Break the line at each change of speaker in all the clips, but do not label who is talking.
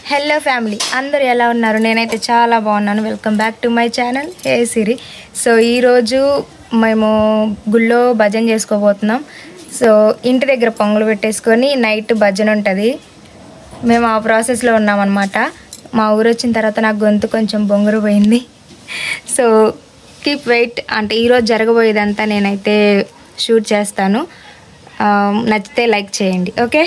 Hello family అందరూ ఎలా ఉన్నారు? నేనైతే చాలా బాగున్నాను. Welcome back to my channel hey Siri. So ఈరోజు మేము గుళ్ళో భజన చేసుకోబోతున్నాం. సో ఇంటి దగ్గర పొంగలు పెట్టేసుకొని నైట్ భజన ఉంటుంది. మేము ఆ ప్రాసెస్లో ఉన్నామన్నమాట. మా ఊరు వచ్చిన తర్వాత నాకు గొంతు కొంచెం బొంగురు పోయింది. సో కీప్ వెయిట్, అంటే ఈరోజు జరగబోయేదంతా నేనైతే షూట్ చేస్తాను. నచ్చితే లైక్ చేయండి. ఓకే.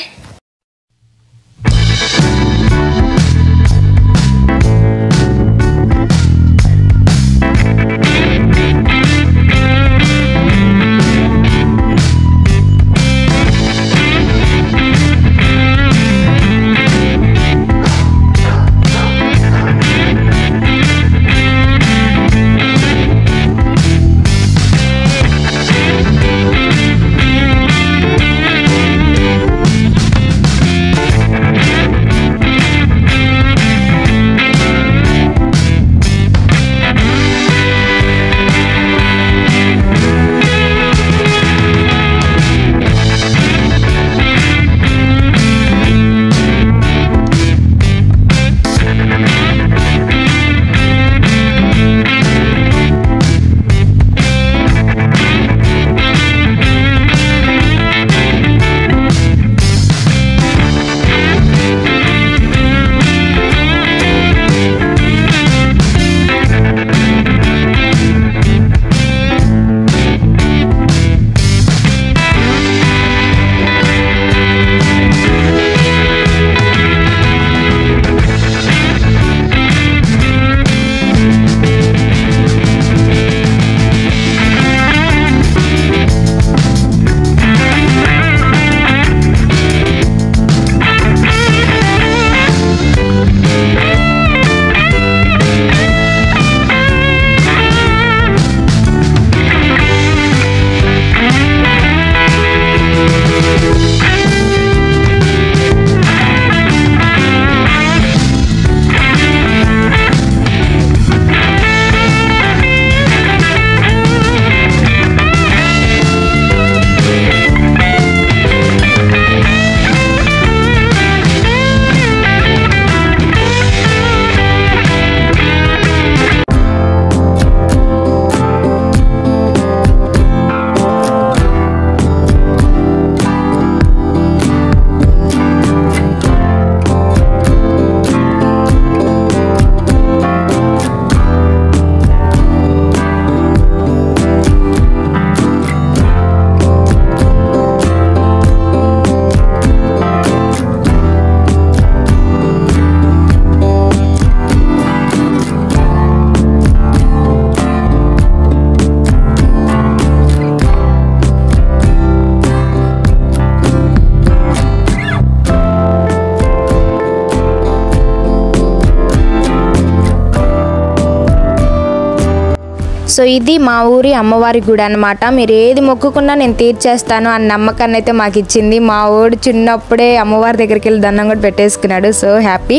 సో ఇది మా ఊరి అమ్మవారి గుడి అనమాట. మీరు ఏది మొక్కుకున్నా నేను తీర్చేస్తాను అన్న నమ్మకాన్ని అయితే మాకు ఇచ్చింది. మా ఊడు చిన్నప్పుడే అమ్మవారి దగ్గరికి వెళ్ళి దండం కూడా పెట్టేసుకున్నాడు. So happy.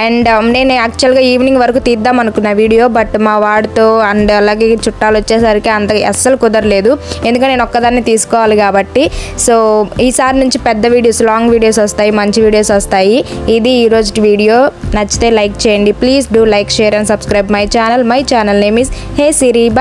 అండ్ నేను యాక్చువల్గా ఈవినింగ్ వరకు తీద్దాం అనుకున్న వీడియో, బట్ మా వాడితో అండ్ అలాగే చుట్టాలు వచ్చేసరికి అంత అస్సలు కుదరలేదు. ఎందుకంటే నేను ఒక్కదాన్ని తీసుకోవాలి కాబట్టి. సో ఈసారి నుంచి పెద్ద వీడియోస్, లాంగ్ వీడియోస్ వస్తాయి, మంచి వీడియోస్ వస్తాయి. ఇది ఈరోజు వీడియో. నచ్చితే లైక్ చేయండి. Please do like, share and subscribe my channel. My channel name is hey Siri. By.